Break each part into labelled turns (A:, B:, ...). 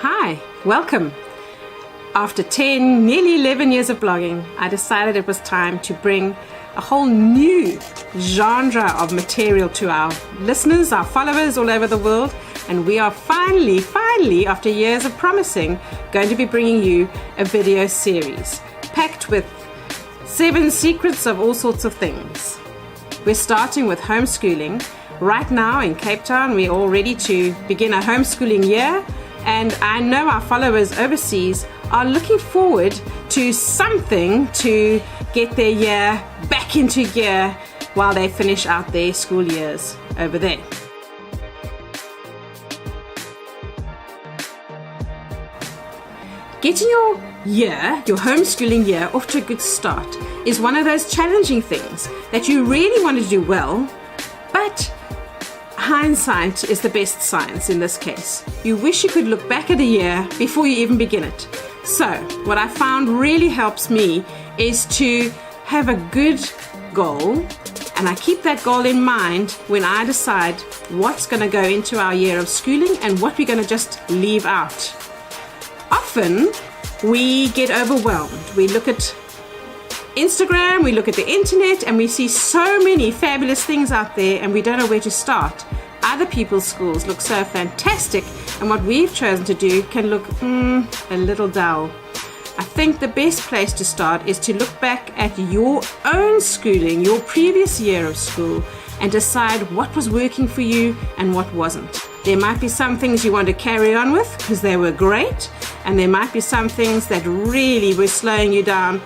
A: Hi, welcome. After 10, nearly 11 years of blogging, I decided it was time to bring a whole new genre of material to our listeners, our followers all over the world. And we are finally, after years of promising, going to be bringing you a video series packed with 7 secrets of all sorts of things. We're starting with homeschooling. Right now in Cape Town, we're all ready to begin a homeschooling year. And I know our followers overseas are looking forward to something to get their year back into gear while they finish out their school years over there. Getting your homeschooling year off to a good start is one of those challenging things that you really want to do well, but hindsight is the best science in this case. You wish you could look back at a year before you even begin it. So what I found really helps me is to have a good goal, and I keep that goal in mind when I decide what's going to go into our year of schooling and what we're going to just leave out. Often we get overwhelmed. We look at Instagram, we look at the internet, and we see so many fabulous things out there and we don't know where to start. Other people's schools look so fantastic, and what we've chosen to do can look a little dull. I think the best place to start is to look back at your own schooling, your previous year of school, and decide what was working for you and what wasn't. There might be some things you want to carry on with because they were great, and there might be some things that really were slowing you down.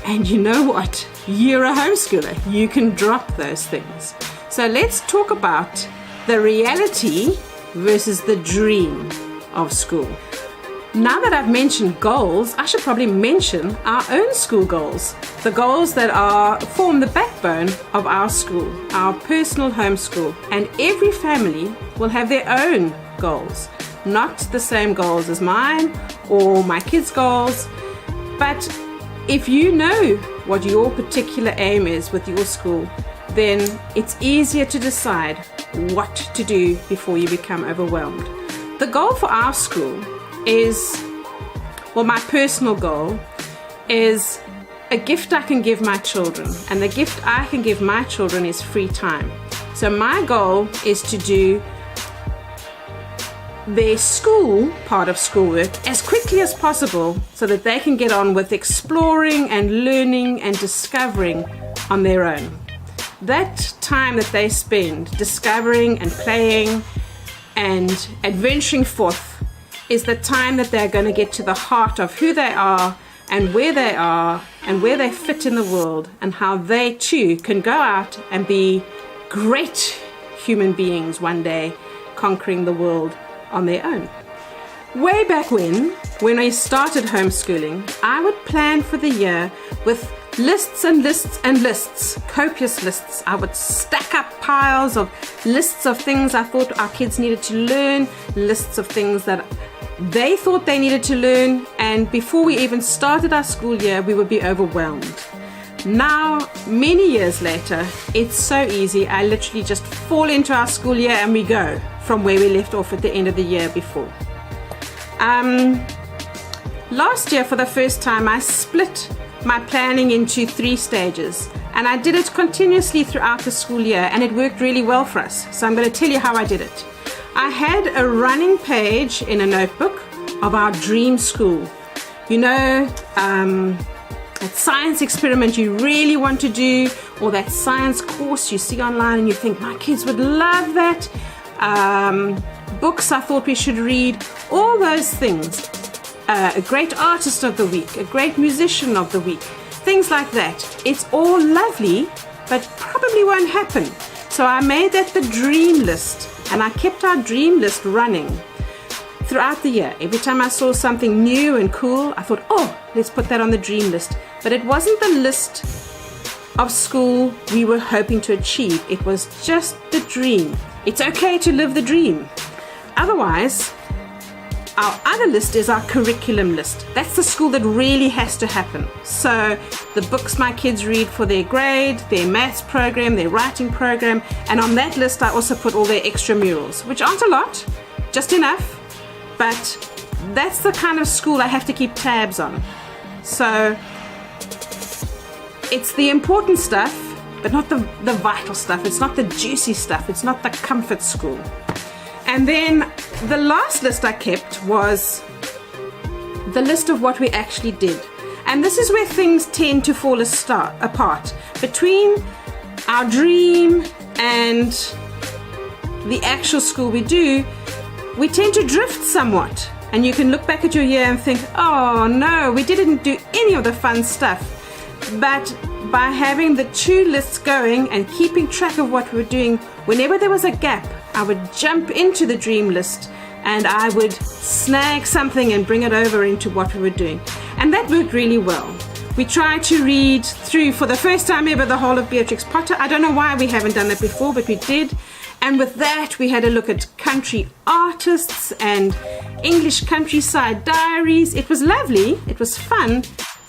A: And you know what? You're a homeschooler. You can drop those things. So let's talk about the reality versus the dream of school. Now that I've mentioned goals, I should probably mention our own school goals. The goals that form the backbone of our school, our personal homeschool. And every family will have their own goals. Not the same goals as mine or my kids' goals, but if you know what your particular aim is with your school, then it's easier to decide what to do before you become overwhelmed. The goal for our school is, my personal goal is a gift I can give my children. And the gift I can give my children is free time. So my goal is to do their school part of schoolwork as quickly as possible so that they can get on with exploring and learning and discovering on their own. That time that they spend discovering and playing and adventuring forth is the time that they're going to get to the heart of who they are and where they fit in the world, and how they too can go out and be great human beings one day, conquering the world on their own. Way back when I started homeschooling, I would plan for the year with lists and lists and lists, copious lists. I would stack up piles of lists of things I thought our kids needed to learn, lists of things that they thought they needed to learn, and before we even started our school year, we would be overwhelmed. Now, many years later, it's so easy. I literally just fall into our school year and we go from where we left off at the end of the year before. Last year, for the first time, I split my planning into 3 stages, and I did it continuously throughout the school year, and it worked really well for us. So I'm going to tell you how I did it. I had a running page in a notebook of our dream school. You know, that science experiment you really want to do, or that science course you see online and you think, my kids would love that. Books I thought we should read, all those things. A great artist of the week, a great musician of the week, things like that. It's all lovely, but probably won't happen. So I made that the dream list, and I kept our dream list running throughout the year. Every time I saw something new and cool, I thought, let's put that on the dream list. But it wasn't the list of school we were hoping to achieve. It was just the dream. It's okay to live the dream. Otherwise, our other list is our curriculum list. That's the school that really has to happen. So the books my kids read for their grade, their maths program, their writing program, and on that list I also put all their extramurals, which aren't a lot, just enough but that's the kind of school I have to keep tabs on. So it's the important stuff, but not the vital stuff. It's not the juicy stuff. It's not the comfort school. And then the last list I kept was the list of what we actually did. And this is where things tend to fall apart. Between our dream and the actual school we do, we tend to drift somewhat. And you can look back at your year and think, oh no, we didn't do any of the fun stuff. But by having the two lists going and keeping track of what we were doing, whenever there was a gap, I would jump into the dream list and I would snag something and bring it over into what we were doing. And that worked really well. We tried to read through, for the first time ever, the whole of Beatrix Potter. I don't know why we haven't done that before, but we did. And with that, we had a look at country artists and English countryside diaries. It was lovely. It was fun.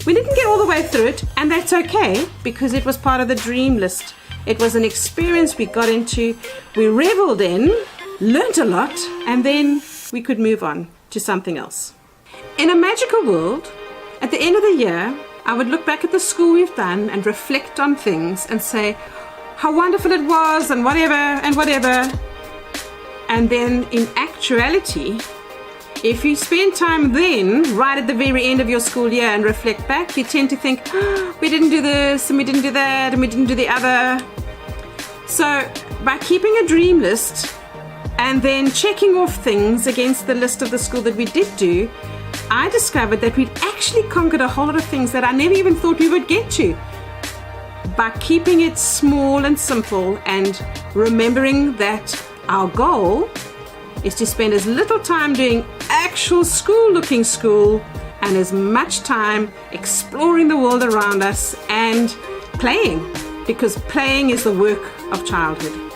A: We didn't get all the way through it, and that's okay, because it was part of the dream list. It was an experience we got into, we reveled in, learnt a lot, and then we could move on to something else. In a magical world, at the end of the year, I would look back at the school we've done and reflect on things and say how wonderful it was and whatever and whatever. And then in actuality, if you spend time then, right at the very end of your school year, and reflect back, you tend to think, oh, we didn't do this and we didn't do that and we didn't do the other. So by keeping a dream list and then checking off things against the list of the school that we did do, I discovered that we'd actually conquered a whole lot of things that I never even thought we would get to. By keeping it small and simple and remembering that our goal is to spend as little time doing actual school-looking school and as much time exploring the world around us and playing, because playing is the work of childhood.